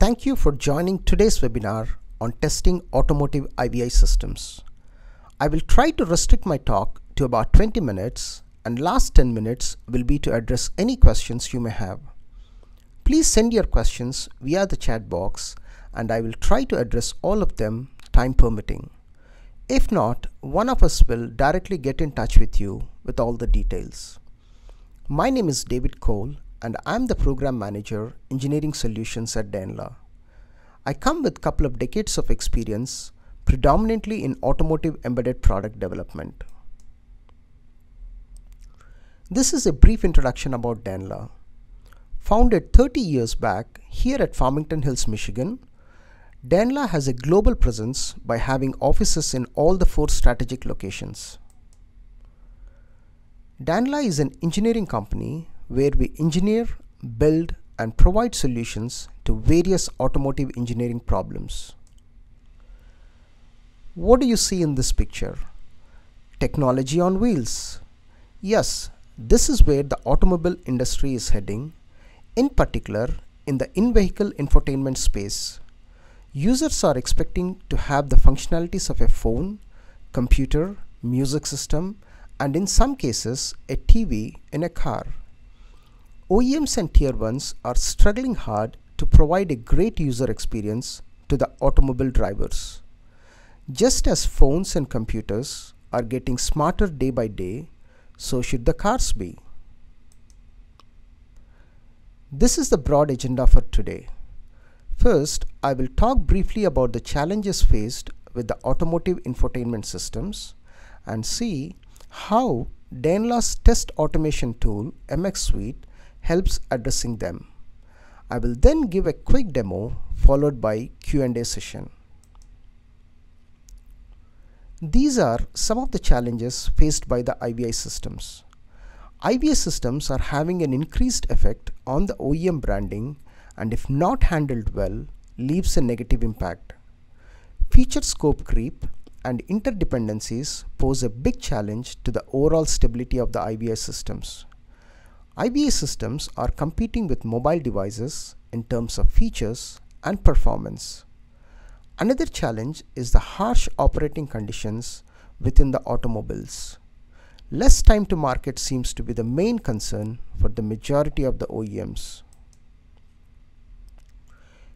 Thank you for joining today's webinar on testing automotive IVI systems. I will try to restrict my talk to about 20 minutes, and last 10 minutes will be to address any questions you may have. Please send your questions via the chat box and I will try to address all of them, time permitting. If not, one of us will directly get in touch with you with all the details. My name is David Cole and I'm the Program Manager, Engineering Solutions at Daimler. I come with a couple of decades of experience, predominantly in automotive embedded product development. This is a brief introduction about Daimler. Founded 30 years back here at Farmington Hills, Michigan, Daimler has a global presence by having offices in all the 4 strategic locations. Daimler is an engineering company where we engineer, build, and provide solutions to various automotive engineering problems. What do you see in this picture? Technology on wheels. Yes, this is where the automobile industry is heading, in particular in the in-vehicle infotainment space. Users are expecting to have the functionalities of a phone, computer, music system, and in some cases a TV in a car. OEMs and Tier 1s are struggling hard to provide a great user experience to the automobile drivers. Just as phones and computers are getting smarter day by day, so should the cars be. This is the broad agenda for today. First, I will talk briefly about the challenges faced with the automotive infotainment systems and see how Daimler's test automation tool MX Suite helps addressing them. I will then give a quick demo followed by Q&A session. These are some of the challenges faced by the IVI systems. IVI systems are having an increased effect on the OEM branding and if not handled well, leaves a negative impact. Feature scope creep and interdependencies pose a big challenge to the overall stability of the IVI systems. IVI systems are competing with mobile devices in terms of features and performance. Another challenge is the harsh operating conditions within the automobiles. Less time to market seems to be the main concern for the majority of the OEMs.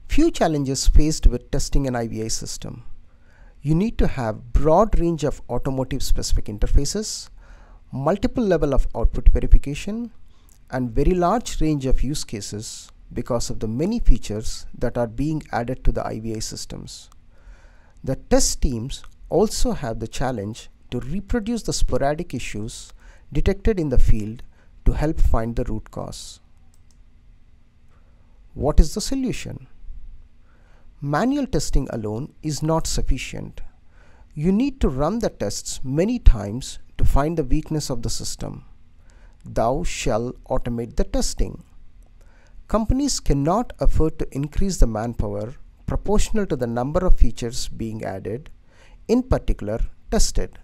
Few challenges faced with testing an IVI system. You need to have broad range of automotive specific interfaces, multiple level of output verification, and very large range of use cases because of the many features that are being added to the IVI systems. The test teams also have the challenge to reproduce the sporadic issues detected in the field to help find the root cause. What is the solution? Manual testing alone is not sufficient. You need to run the tests many times to find the weakness of the system. Thou shalt automate the testing. Companies cannot afford to increase the manpower proportional to the number of features being added, in particular tested.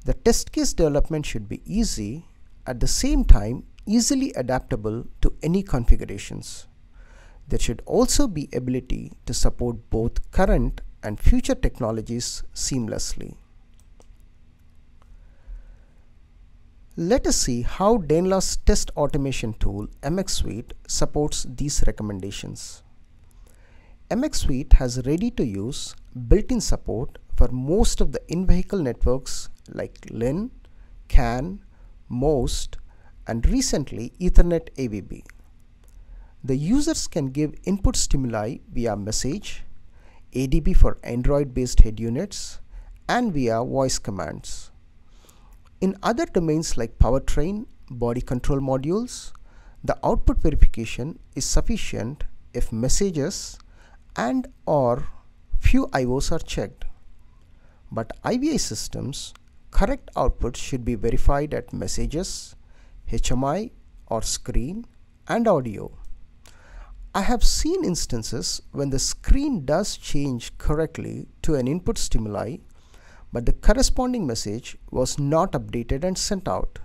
The test case development should be easy, at the same time easily adaptable to any configurations. There should also be ability to support both current and future technologies seamlessly. Let us see how Daimler's test automation tool MX Suite supports these recommendations. MX Suite has ready-to-use built-in support for most of the in-vehicle networks like LIN, CAN, MOST, and recently Ethernet AVB. The users can give input stimuli via message, ADB for Android-based head units, and via voice commands. In other domains like powertrain, body control modules, the output verification is sufficient if messages and or few IOs are checked. But IVI systems, correct output should be verified at messages, HMI or screen, and audio. I have seen instances when the screen does change correctly to an input stimuli, but the corresponding message was not updated and sent out.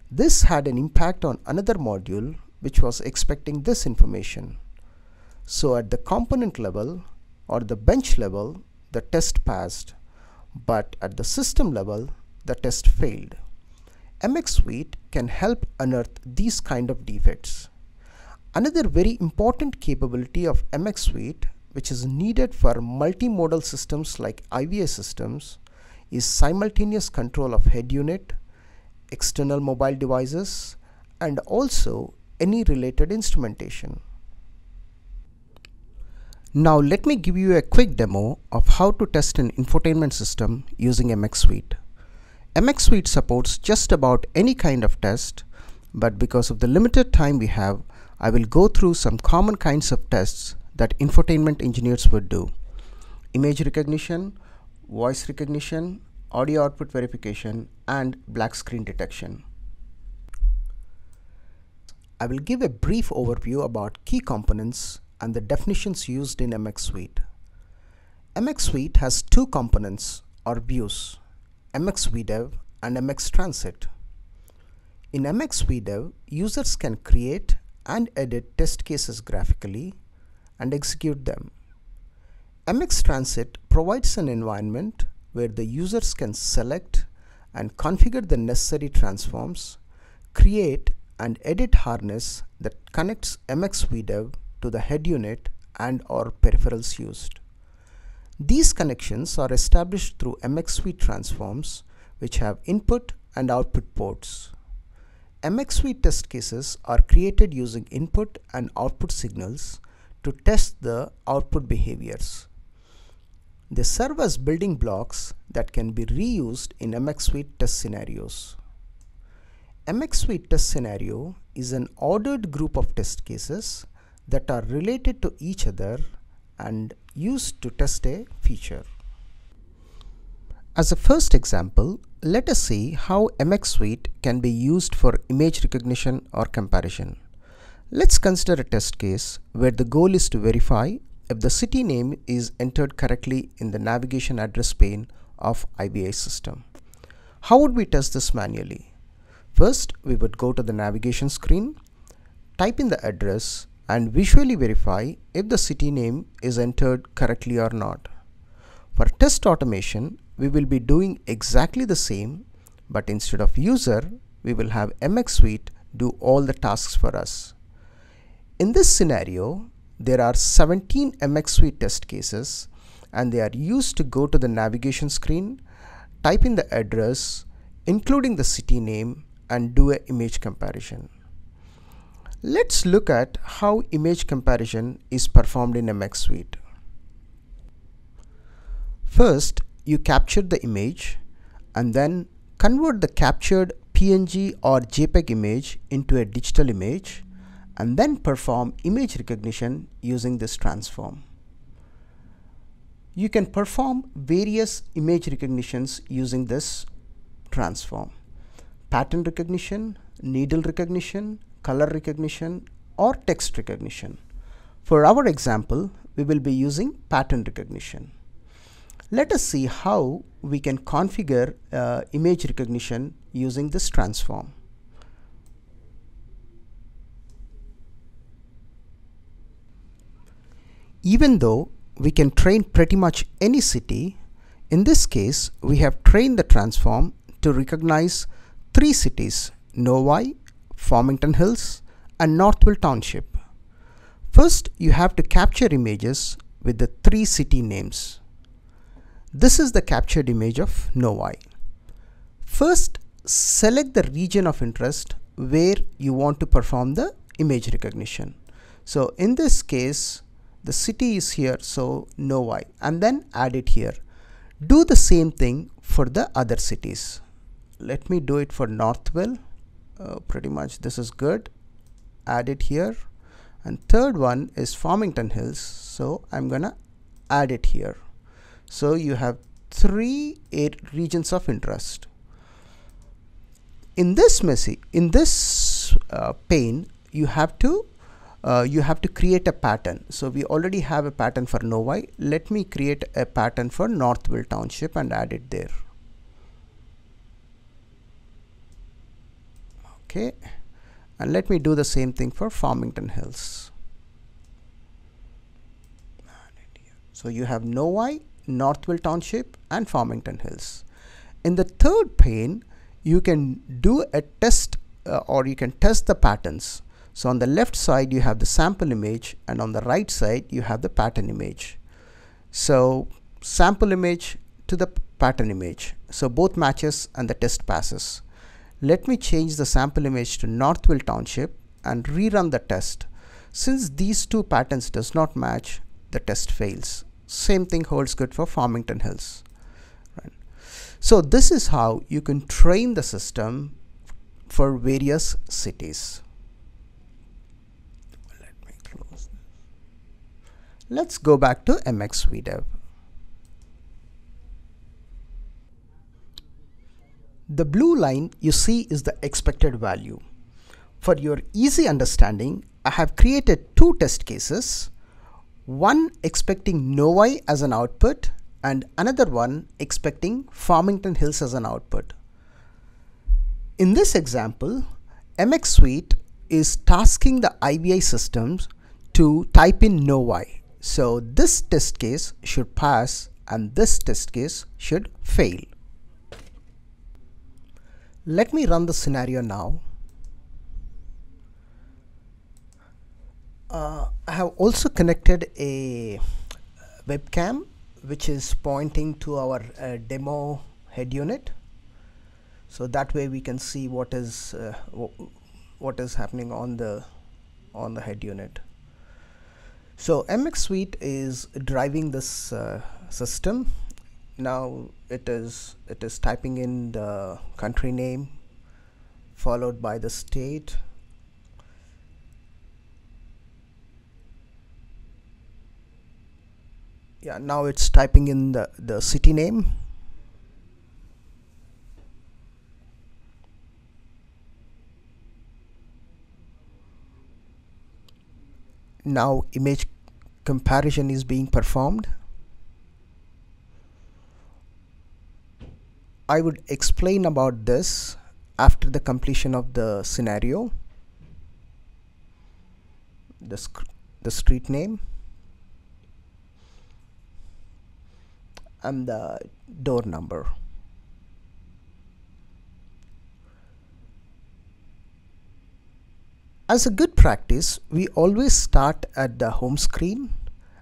This had an impact on another module which was expecting this information. So at the component level or the bench level, the test passed, but at the system level, the test failed. MX Suite can help unearth these kind of defects. Another very important capability of MX Suite, which is needed for multimodal systems like IVI systems, is simultaneous control of head unit, external mobile devices, and also any related instrumentation. Now let me give you a quick demo of how to test an infotainment system using MX Suite. MX Suite supports just about any kind of test, but because of the limited time we have, I will go through some common kinds of tests that infotainment engineers would do. Image recognition, voice recognition, audio output verification, and black screen detection. I will give a brief overview about key components and the definitions used in MX Suite. MX Suite has two components or views, MX VDEV and MX Transit. In MX VDEV, users can create and edit test cases graphically and execute them. MX Transit provides an environment where the users can select and configure the necessary transforms, create and edit harness that connects MX VDEV to the head unit and or peripherals used. These connections are established through MX Suite transforms, which have input and output ports. MX Suite test cases are created using input and output signals to test the output behaviors. They serve as building blocks that can be reused in MX Suite test scenarios. MX Suite test scenario is an ordered group of test cases that are related to each other and used to test a feature. As a first example, let us see how MX Suite can be used for image recognition or comparison. Let's consider a test case where the goal is to verify if the city name is entered correctly in the navigation address pane of IVI system. How would we test this manually? First, we would go to the navigation screen, type in the address, and visually verify if the city name is entered correctly or not. For test automation, we will be doing exactly the same, but instead of user, we will have MX Suite do all the tasks for us. In this scenario, there are 17 MX Suite test cases, and they are used to go to the navigation screen, type in the address, including the city name, and do an image comparison. Let's look at how image comparison is performed in MX Suite. First, you capture the image and then convert the captured PNG or JPEG image into a digital image and then perform image recognition using this transform. You can perform various image recognitions using this transform: pattern recognition, needle recognition, color recognition, or text recognition. For our example, we will be using pattern recognition. Let us see how we can configure image recognition using this transform. Even though we can train pretty much any city, in this case we have trained the transform to recognize 3 cities: Novi, Farmington Hills, and Northville Township. First, you have to capture images with the 3 city names. This is the captured image of Novi. First, select the region of interest where you want to perform the image recognition. So in this case, the city is here, so Novi, and then add it here. Do the same thing for the other cities. Let me do it for Northville. Pretty much this is good. Add it here. And third one is Farmington Hills, so I'm gonna add it here. So you have 3 regions of interest. In this pane, you have to create a pattern. So we already have a pattern for Novi. Let me create a pattern for Northville Township and add it there. Okay, and let me do the same thing for Farmington Hills. So you have Novi, Northville Township and Farmington Hills. In the third pane, you can do a test or you can test the patterns. So on the left side you have the sample image and on the right side you have the pattern image. So sample image to the pattern image. So both matches and the test passes. Let me change the sample image to Northville Township and rerun the test. Since these two patterns does not match, the test fails. Same thing holds good for Farmington Hills. Right. So this is how you can train the system for various cities. Let me close this. Let's go back to MXVDev. The blue line you see is the expected value. For your easy understanding, I have created two test cases, one expecting Novi as an output and another one expecting Farmington Hills as an output. In this example, MX Suite is tasking the IVI systems to type in Novi. So this test case should pass and this test case should fail. Let me run the scenario now. I have also connected a webcam which is pointing to our demo head unit. So that way we can see what is happening on the head unit. So MX Suite is driving this system. Now it is typing in the country name followed by the state. Yeah, now it's typing in the city name. Now image comparison is being performed. I would explain about this after the completion of the scenario. The street name and the door number. As a good practice, we always start at the home screen,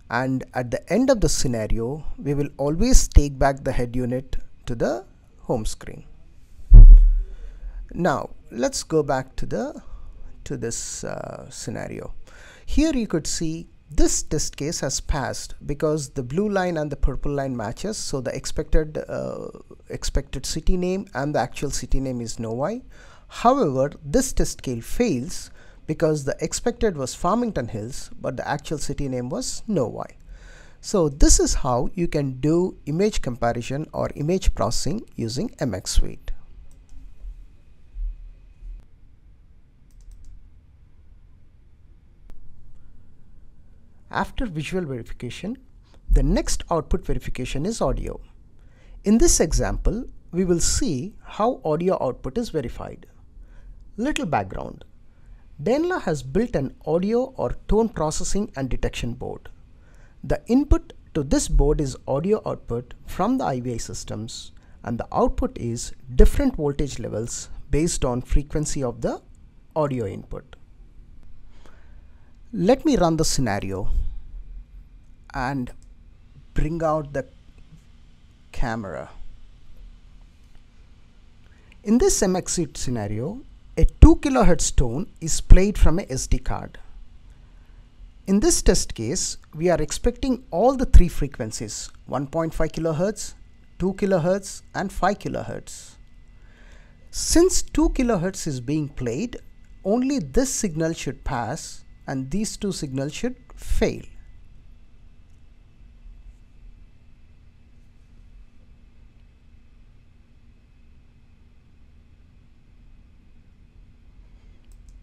and at the end of the scenario we will always take back the head unit to the home screen. Now let's go back to this scenario. Here you could see this test case has passed because the blue line and the purple line matches, so the expected city name and the actual city name is Novi. However, this test case fails because the expected was Farmington Hills but the actual city name was Novi. So this is how you can do image comparison or image processing using MX Suite. After visual verification, the next output verification is audio. In this example, we will see how audio output is verified. Little background. Denla has built an audio or tone processing and detection board. The input to this board is audio output from the IVI systems, and the output is different voltage levels based on frequency of the audio input. Let me run the scenario and bring out the camera. In this MX Suite scenario, a 2 kHz tone is played from a SD card. In this test case, we are expecting all the three frequencies: 1.5 kHz, 2 kHz and 5 kHz. Since 2 kHz is being played, only this signal should pass and these two signals should fail.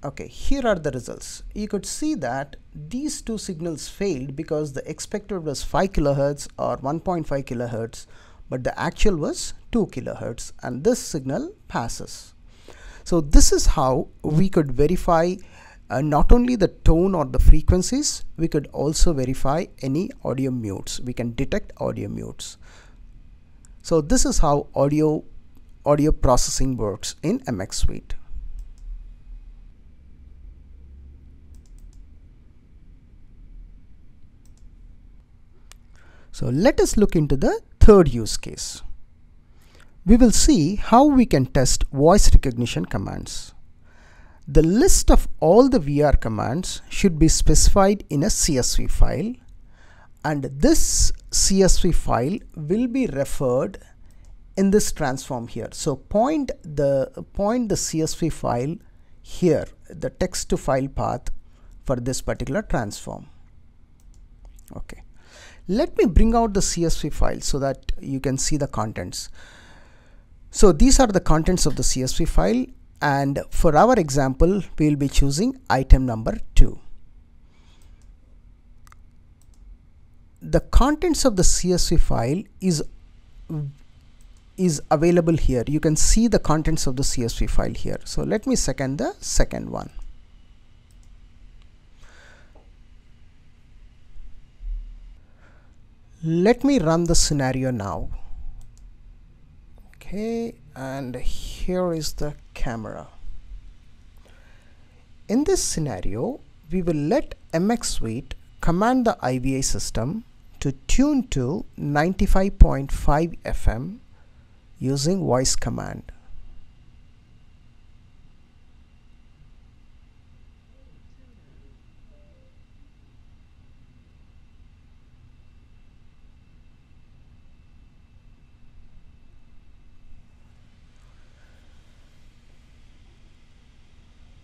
Okay, here are the results. You could see that these two signals failed because the expected was 5 kHz or 1.5 kHz, but the actual was 2 kHz, and this signal passes. So this is how we could verify not only the tone or the frequencies, we could also verify any audio mutes. We can detect audio mutes. So this is how audio processing works in MX Suite. So let us look into the third use case. We will see how we can test voice recognition commands. The list of all the VR commands should be specified in a CSV file, and this CSV file will be referred in this transform here. So point the CSV file here, the text to file path for this particular transform. Okay. Let me bring out the CSV file so that you can see the contents. So these are the contents of the CSV file, and for our example we will be choosing item number 2. The contents of the CSV file is available here. You can see the contents of the CSV file here. So let me second the second one. Let me run the scenario now. Okay, and here is the camera. In this scenario, we will let MX Suite command the IVI system to tune to 95.5 FM using voice command.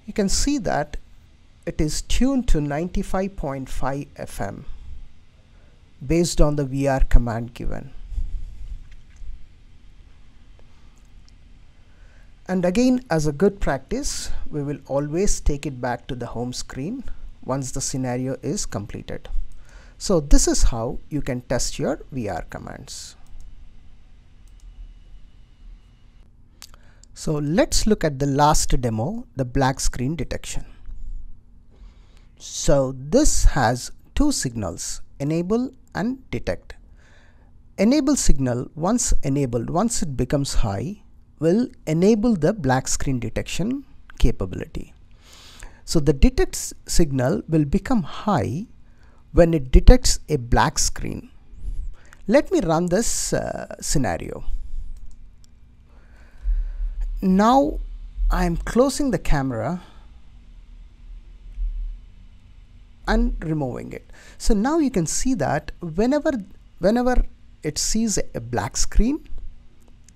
You can see that it is tuned to 95.5 FM based on the VR command given. And again, as a good practice, we will always take it back to the home screen once the scenario is completed. So this is how you can test your VR commands. So let's look at the last demo, the black screen detection. So this has two signals, enable and detect. Enable signal, once enabled, once it becomes high, will enable the black screen detection capability. So the detect signal will become high when it detects a black screen. Let me run this scenario. Now I am closing the camera and removing it. So now you can see that whenever it sees a black screen,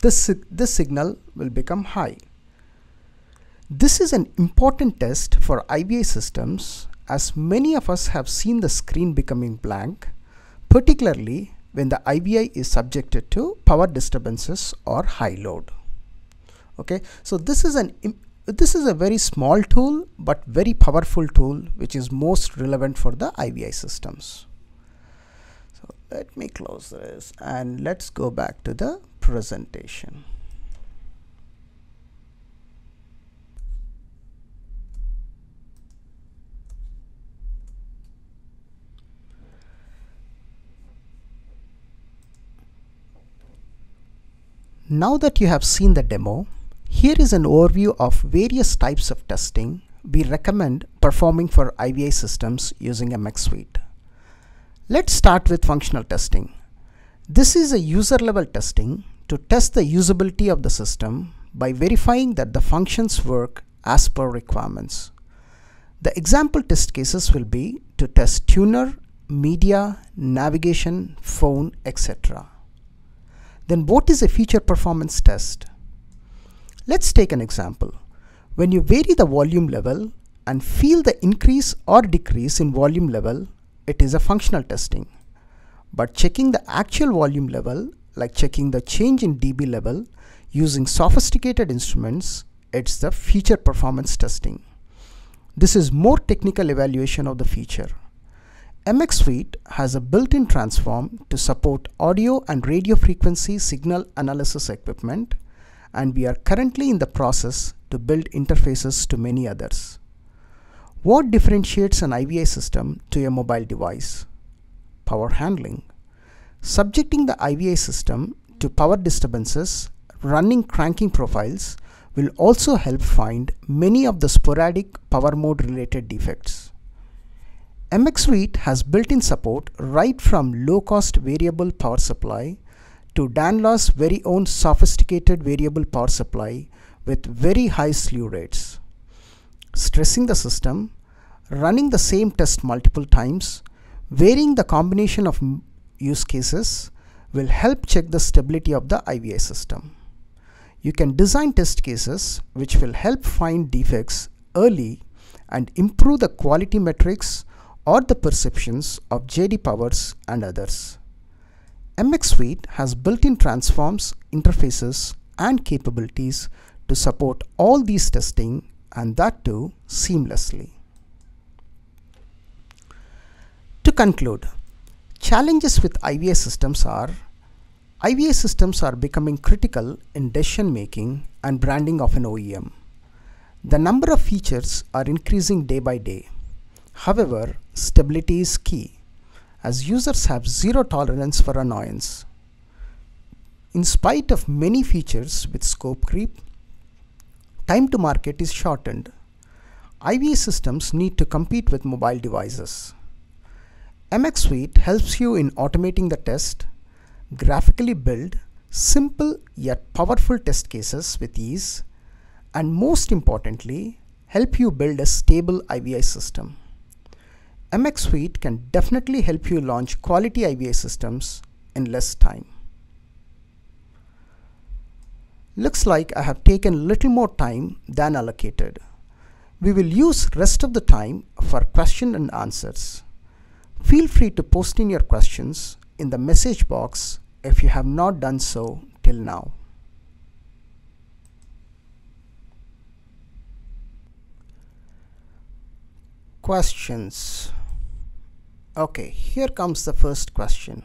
this signal will become high. This is an important test for IVI systems, as many of us have seen the screen becoming blank, particularly when the IVI is subjected to power disturbances or high load. Okay, so this is a very small tool but very powerful tool which is most relevant for the IVI systems. So let me close this and let's go back to the presentation. Now that you have seen the demo, here is an overview of various types of testing we recommend performing for IVI systems using MX Suite. Let's start with functional testing. This is a user-level testing to test the usability of the system by verifying that the functions work as per requirements. The example test cases will be to test tuner, media, navigation, phone, etc. Then what is a feature performance test? Let's take an example. When you vary the volume level and feel the increase or decrease in volume level, it is a functional testing. But checking the actual volume level, like checking the change in dB level using sophisticated instruments, it's the feature performance testing. This is more technical evaluation of the feature. MX Suite has a built-in transform to support audio and radio frequency signal analysis equipment, and we are currently in the process to build interfaces to many others. What differentiates an IVI system to a mobile device? Power handling. Subjecting the IVI system to power disturbances, running cranking profiles will also help find many of the sporadic power mode related defects. MX Suite has built-in support right from low-cost variable power supply to Danlaw's very own sophisticated variable power supply with very high slew rates. Stressing the system, running the same test multiple times, varying the combination of use cases will help check the stability of the IVI system. You can design test cases which will help find defects early and improve the quality metrics or the perceptions of JD Powers and others. MX Suite has built-in transforms, interfaces, and capabilities to support all these testing, and that too seamlessly. To conclude, challenges with IVI systems are becoming critical in decision making and branding of an OEM. The number of features are increasing day by day. However, stability is key, as users have zero tolerance for annoyance. In spite of many features with scope creep, time to market is shortened. IVI systems need to compete with mobile devices. MX Suite helps you in automating the test, graphically build simple yet powerful test cases with ease, and most importantly, help you build a stable IVI system. MX Suite can definitely help you launch quality IVI systems in less time. Looks like I have taken little more time than allocated. We will use rest of the time for question and answers. Feel free to post in your questions in the message box if you have not done so till now. Questions. Okay, here comes the first question.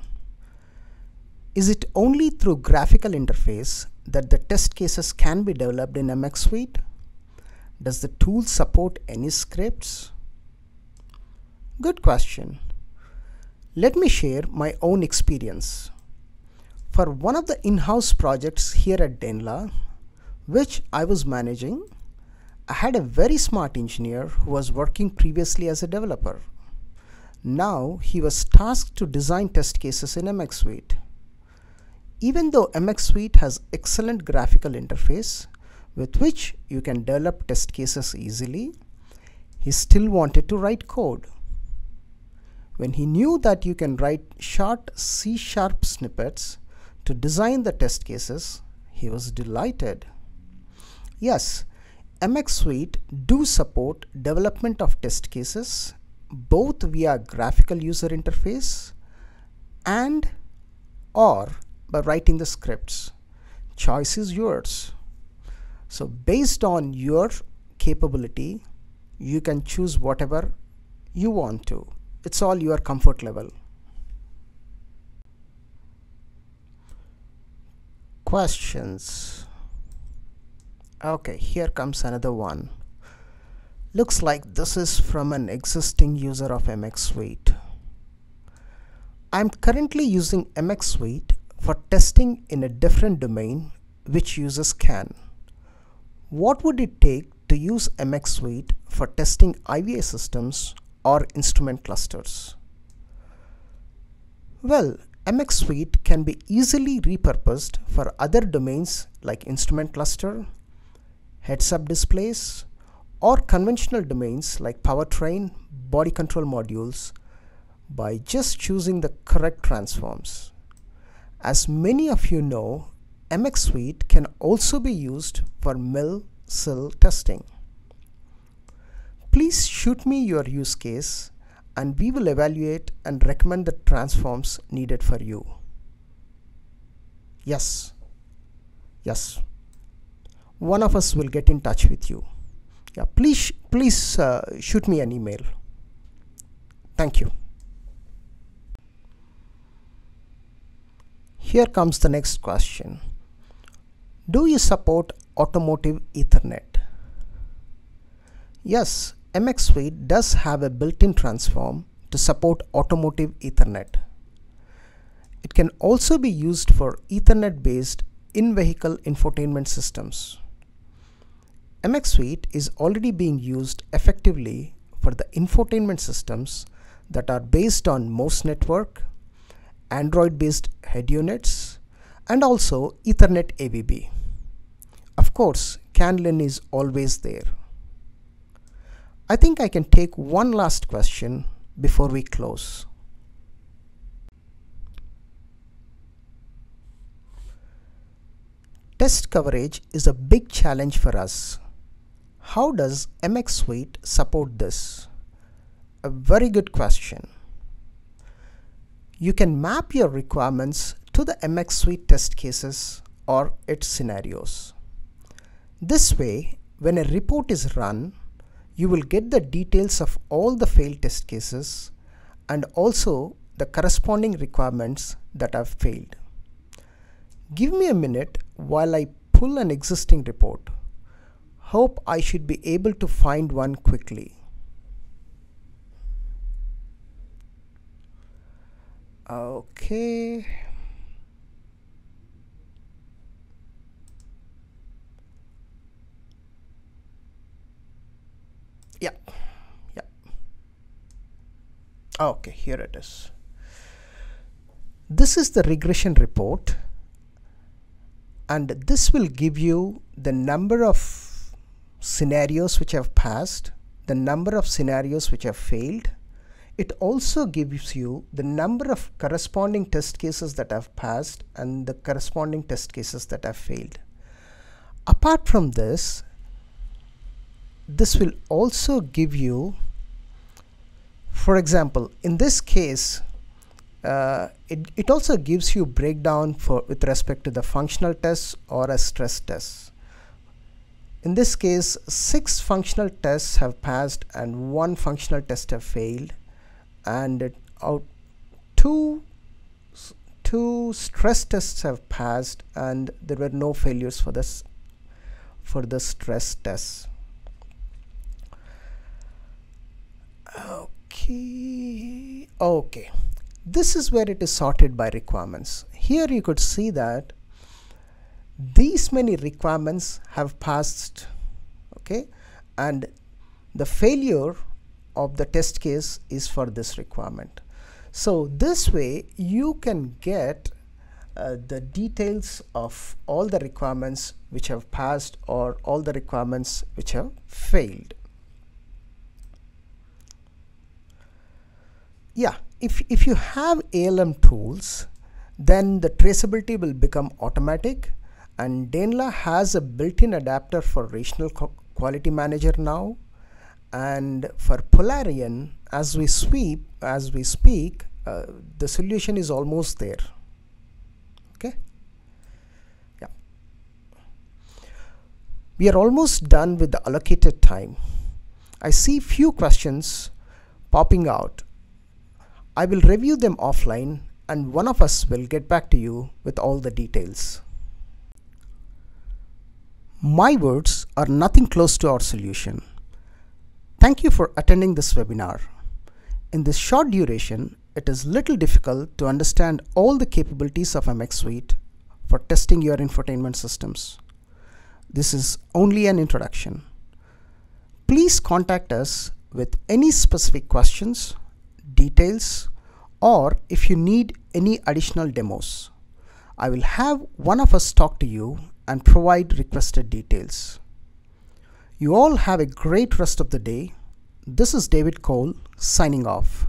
Is it only through graphical interface that the test cases can be developed in MX Suite? Does the tool support any scripts? Good question. Let me share my own experience. For one of the in-house projects here at Danlaw, which I was managing, I had a very smart engineer who was working previously as a developer. Now he was tasked to design test cases in MX Suite. Even though MX Suite has excellent graphical interface with which you can develop test cases easily, he still wanted to write code. When he knew that you can write short C# snippets to design the test cases, he was delighted. Yes, MX Suite do support development of test cases both via graphical user interface and or by writing the scripts. Choice is yours. So based on your capability, you can choose whatever you want to. It's all your comfort level. Questions. Okay, here comes another one. Looks like this is from an existing user of MX Suite. I'm currently using MX Suite for testing in a different domain which uses CAN. What would it take to use MX Suite for testing IVI systems or instrument clusters? Well, MX Suite can be easily repurposed for other domains like instrument cluster, heads-up displays, or conventional domains like powertrain, body control modules by just choosing the correct transforms. As many of you know, MX Suite can also be used for mil-sil testing. Please shoot me your use case and we will evaluate and recommend the transforms needed for you. Yes. One of us will get in touch with you. Yeah, please shoot me an email. Thank you. Here comes the next question. Do you support Automotive Ethernet? Yes, MX Suite does have a built-in transform to support Automotive Ethernet. It can also be used for Ethernet-based in-vehicle infotainment systems. MX Suite is already being used effectively for the infotainment systems that are based on MOS network, Android-based head units, and also Ethernet AVB. Of course, CAN/LIN is always there. I think I can take one last question before we close. Test coverage is a big challenge for us. How does MX Suite support this? A very good question. You can map your requirements to the MX Suite test cases or its scenarios. This way, when a report is run, you will get the details of all the failed test cases and also the corresponding requirements that have failed. Give me a minute while I pull an existing report. Hope I should be able to find one quickly. Okay. Yeah. Okay, here it is. This is the regression report, and this will give you the number of scenarios which have passed, the number of scenarios which have failed. It also gives you the number of corresponding test cases that have passed and the corresponding test cases that have failed. Apart from this, this will also give you, for example, in this case, it also gives you breakdown with respect to the functional tests or a stress test. In this case, 6 functional tests have passed and 1 functional test have failed, and two stress tests have passed and there were no failures for the stress tests. Okay, this is where it is sorted by requirements. Here you could see that these many requirements have passed, okay, and the failure of the test case is for this requirement. So this way you can get the details of all the requirements which have passed or all the requirements which have failed. Yeah, if you have ALM tools, then the traceability will become automatic, and Daimler has a built-in adapter for Rational Quality Manager now, and for Polarian, as we speak, the solution is almost there. Okay. Yeah. We are almost done with the allocated time. I see few questions popping out. I will review them offline and one of us will get back to you with all the details. My words are nothing close to our solution. Thank you for attending this webinar. In this short duration, it is little difficult to understand all the capabilities of MX Suite for testing your infotainment systems. This is only an introduction. Please contact us with any specific questions, details, or if you need any additional demos. I will have one of us talk to you and provide requested details. You all have a great rest of the day. This is David Cole signing off.